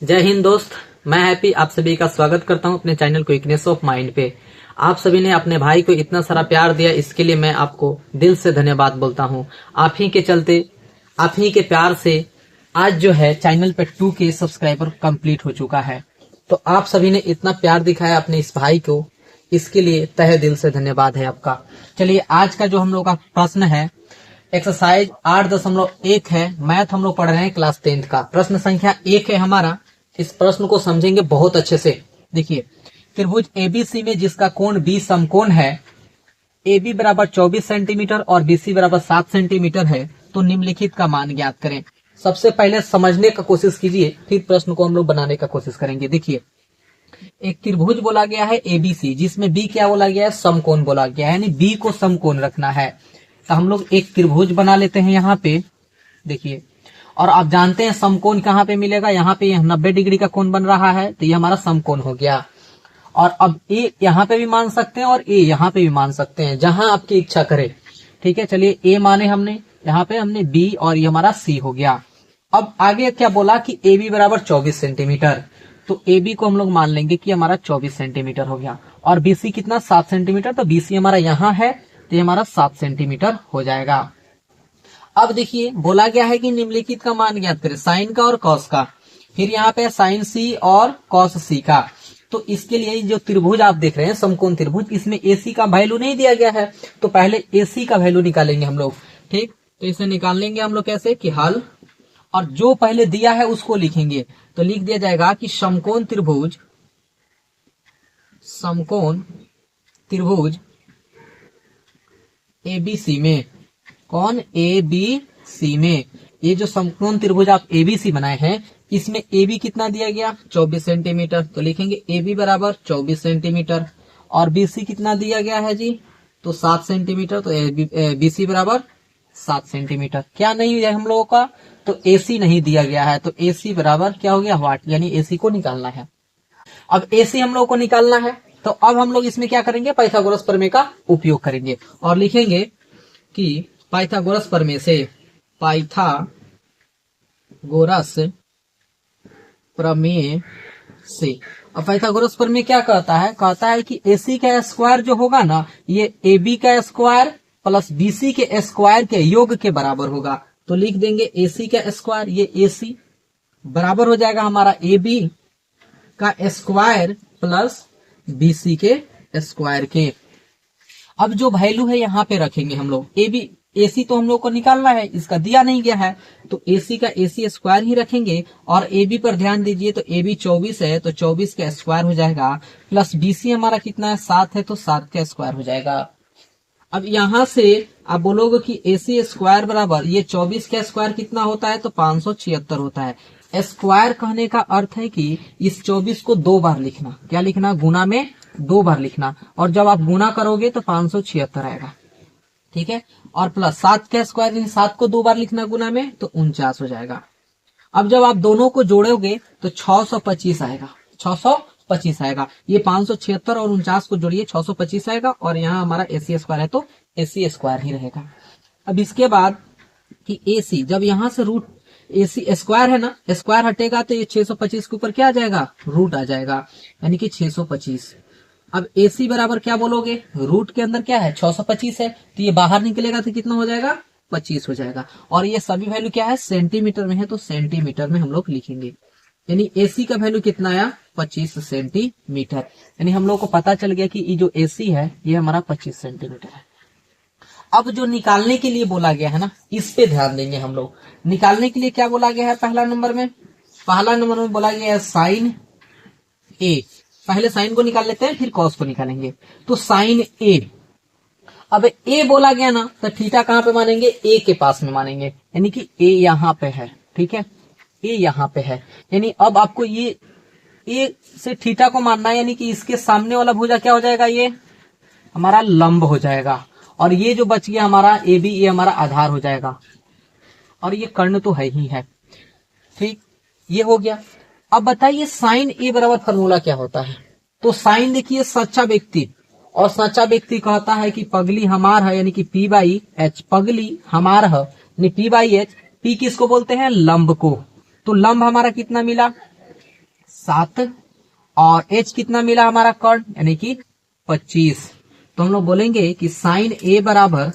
जय हिंद दोस्त, मैं हैप्पी आप सभी का स्वागत करता हूं अपने चैनल क्विकनेस ऑफ माइंड पे। आप सभी ने अपने भाई को इतना सारा प्यार दिया, इसके लिए मैं आपको दिल से धन्यवाद बोलता हूं। आप ही के चलते, आप ही के प्यार से आज जो है चैनल पे 2K सब्सक्राइबर कंप्लीट हो चुका है। तो आप सभी ने इतना प्यार दिखाया अपने इस भाई को, इसके लिए तहे दिल से धन्यवाद है आपका। चलिए, आज का जो हम लोग का प्रश्न है एक्सरसाइज 8.1 है। मैथ हम लोग पढ़ रहे हैं क्लास 10th का। प्रश्न संख्या 1 है हमारा। इस प्रश्न को समझेंगे बहुत अच्छे से। देखिए, त्रिभुज एबीसी में जिसका कोण बी समकोण है, AB बराबर 24 सेंटीमीटर और BC बराबर 7 सेंटीमीटर है, तो निम्नलिखित का मान ज्ञात करें। सबसे पहले समझने का कोशिश कीजिए, फिर प्रश्न को हम लोग बनाने का कोशिश करेंगे। देखिए, एक त्रिभुज बोला गया है ABC, जिसमें B क्या बोला गया है, समकोण बोला गया है, यानी B को समकोण रखना है। तो हम लोग एक त्रिभुज बना लेते हैं यहाँ पे। देखिए, और आप जानते हैं समकोण कहाँ पे मिलेगा, यहाँ पे 90 डिग्री का कोण बन रहा है, तो ये हमारा समकोण हो गया। और अब A यहाँ पे भी मान सकते हैं और A यहाँ पे भी मान सकते हैं, जहां आपकी इच्छा करे। ठीक है, चलिए A माने हमने, यहाँ पे हमने B और ये हमारा C हो गया। अब आगे क्या बोला कि AB बराबर 24 सेंटीमीटर, तो AB को हम लोग मान लेंगे कि हमारा 24 सेंटीमीटर हो गया। और BC कितना, 7 सेंटीमीटर, तो BC हमारा यहाँ है, तो ये हमारा 7 सेंटीमीटर हो जाएगा। अब देखिए, बोला गया है कि निम्नलिखित का मान ज्ञात करें, साइन का और कॉस का। फिर यहाँ पे साइन C और कॉस C का। तो इसके लिए जो त्रिभुज आप देख रहे हैं समकोण त्रिभुज, इसमें AC का वैल्यू नहीं दिया गया है, तो पहले AC का वैल्यू निकालेंगे हम लोग। ठीक, तो इसे निकाल लेंगे हम लोग कैसे कि हल, और जो पहले दिया है उसको लिखेंगे। तो लिख दिया जाएगा कि समकोण त्रिभुज, समकोण त्रिभुज ABC में, कौन, ABC में, ये जो समकोण त्रिभुज आप ABC बनाए हैं, इसमें AB कितना दिया गया, 24 सेंटीमीटर। तो लिखेंगे AB बराबर 24 सेंटीमीटर। और BC कितना दिया गया है जी, तो 7 सेंटीमीटर। तो BC बराबर 7 सेंटीमीटर। क्या नहीं है हम लोगों का, तो AC नहीं दिया गया है, तो AC बराबर क्या हो गया, वाट, यानी AC को निकालना है। अब AC हम लोगों को निकालना है, तो अब हम लोग इसमें क्या करेंगे, पाइथागोरस प्रमेय का उपयोग करेंगे और लिखेंगे कि पाइथागोरस प्रमेय से, पाइथागोरस प्रमेय से। अब पाइथागोरस प्रमेय क्या कहता है, कहता है कि AC का स्क्वायर जो होगा ना, ये AB का स्क्वायर प्लस BC के स्क्वायर के योग के बराबर होगा। तो लिख देंगे AC का स्क्वायर, ये AC बराबर हो जाएगा हमारा AB का स्क्वायर प्लस BC के स्क्वायर के। अब जो वैल्यू है यहाँ पे रखेंगे हम लोग। AC तो हम लोग को निकालना है, इसका दिया नहीं गया है, तो AC का AC स्क्वायर ही रखेंगे। और AB पर ध्यान दीजिए, तो AB 24 है, तो 24 का स्क्वायर हो जाएगा, प्लस BC हमारा कितना है, 7 है, तो 7 का स्क्वायर हो जाएगा। अब यहां से आप बोलोगे कि AC स्क्वायर बराबर, ये 24 का स्क्वायर कितना होता है, तो 576 होता है। स्क्वायर कहने का अर्थ है कि इस 24 को 2 बार लिखना। क्या लिखना, गुना में 2 बार लिखना, और जब आप गुना करोगे तो 576 आएगा। ठीक है, और प्लस 7 का स्क्वायर, 7 को 2 बार लिखना गुना में, तो 49 हो जाएगा। अब जब आप दोनों को जोड़ोगे तो 625 आएगा, 625 आएगा। ये 576 और 49 को जोड़िए, 625 आएगा। और यहाँ हमारा AC स्क्वायर है, तो AC स्क्वायर ही रहेगा। अब इसके बाद कि AC, जब यहाँ से रूट AC स्क्वायर है ना, स्क्वायर हटेगा तो ये 625 के ऊपर क्या आ जाएगा, रूट आ जाएगा, यानी कि 625। अब AC बराबर क्या बोलोगे, रूट के अंदर क्या है, 625 है, तो ये बाहर निकलेगा तो कितना हो जाएगा, 25 हो जाएगा। और ये सभी वैल्यू क्या है, सेंटीमीटर में है, तो सेंटीमीटर में हम लोग लिखेंगे। यानी AC का वैल्यू कितना आया, 25 सेंटीमीटर। यानी हम लोग को पता चल गया कि ये जो AC है ये हमारा 25 सेंटीमीटर है। अब जो निकालने के लिए बोला गया है ना, इस पे ध्यान देंगे हम लोग। निकालने के लिए क्या बोला गया है, पहला नंबर में बोला गया है साइन A। पहले साइन को निकाल लेते हैं, फिर कॉस को निकालेंगे। तो साइन A, अब A बोला गया ना, तो थीटा कहाँ पे मानेंगे, A के पास में मानेंगे, यानी कि A यहाँ पे है। ठीक है, A यहाँ पे है, यानी अब आपको ये A से थीटा को मानना है, यानी कि इसके सामने वाला भुजा क्या हो जाएगा, ये हमारा लंब हो जाएगा। और ये जो बच गया हमारा AB, ये हमारा आधार हो जाएगा, और ये कर्ण तो है ही है। ठीक, ये हो गया। अब बताइए साइन A बराबर फॉर्मूला क्या होता है। तो साइन देखिए सच्चा व्यक्ति, और सच्चा व्यक्ति कहता है कि पगली हमार है, यानी कि P/H, पगली हमार है, यानी P/H। P किसको बोलते हैं, लंब को। तो लंब हमारा कितना मिला, 7 और h कितना मिला हमारा कर्ण यानी कि 25। तो हम लोग बोलेंगे कि साइन a बराबर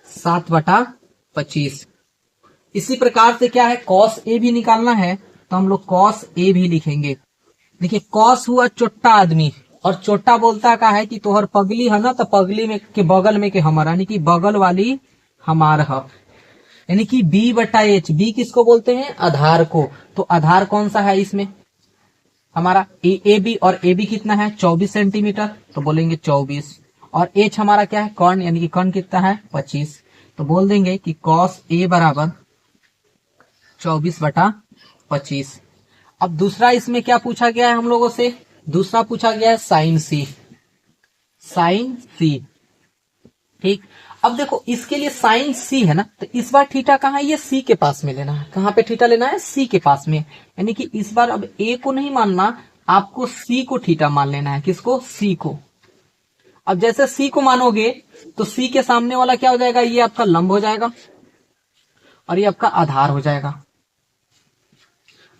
7/25। इसी प्रकार से क्या है कॉस a भी निकालना है, तो हम लोग कॉस a भी लिखेंगे। देखिए कॉस हुआ छोटा आदमी और छोटा बोलता का है कि तोहर पगली है ना, तो पगली में के बगल में के हमारा यानी कि बगल वाली हमार है, यानी कि b/h। b किसको बोलते हैं आधार को, तो आधार कौन सा है इसमें हमारा ए बी, और ए बी कितना है 24 सेंटीमीटर, तो बोलेंगे 24। और h हमारा क्या है कर्ण, यानी कि कर्ण कितना है 25, तो बोल देंगे कि cos a बराबर 24/25। अब दूसरा इसमें क्या पूछा गया है हम लोगों से, दूसरा पूछा गया है साइन सी, साइन सी। ठीक, अब देखो इसके लिए साइन सी है ना, तो इस बार थीटा कहाँ है, ये सी के पास में लेना है। कहाँ पे थीटा लेना है, सी के पास में, यानी कि इस बार अब ए को नहीं मानना, आपको सी को थीटा मान लेना है। किसको, सी को। अब जैसे सी को मानोगे तो सी के सामने वाला क्या हो जाएगा, ये आपका लंब हो जाएगा और ये आपका आधार हो जाएगा।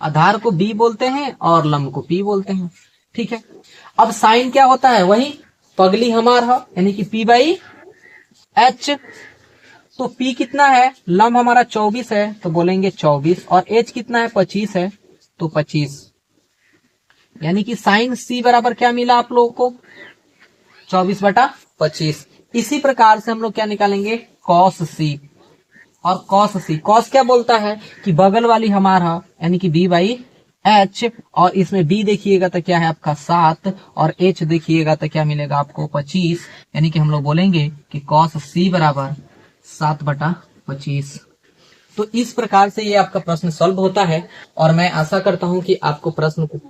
आधार को बी बोलते हैं और लंब को पी बोलते हैं। ठीक है, अब साइन क्या होता है, वही पगली हमार है यानी कि p/h। तो p कितना है, लंब हमारा 24 है तो बोलेंगे 24, और h कितना है 25 है तो 25, यानी कि साइन c बराबर क्या मिला आप लोगों को 24/25। इसी प्रकार से हम लोग क्या निकालेंगे cos c, और cos c, cos क्या बोलता है कि बगल वाली हमारा यानी कि b/h, और इसमें b देखिएगा तो क्या है आपका 7 और h देखिएगा तो क्या मिलेगा आपको 25, यानी कि हम लोग बोलेंगे कि cos c बराबर 7/25। तो इस प्रकार से ये आपका प्रश्न सॉल्व होता है, और मैं आशा करता हूं कि आपको प्रश्न को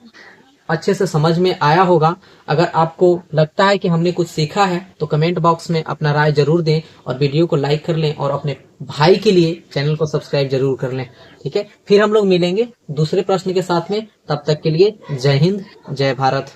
अच्छे से समझ में आया होगा। अगर आपको लगता है कि हमने कुछ सीखा है तो कमेंट बॉक्स में अपना राय जरूर दें, और वीडियो को लाइक कर लें, और अपने भाई के लिए चैनल को सब्सक्राइब जरूर कर लें। ठीक है, फिर हम लोग मिलेंगे दूसरे प्रश्न के साथ में, तब तक के लिए जय हिंद जय भारत।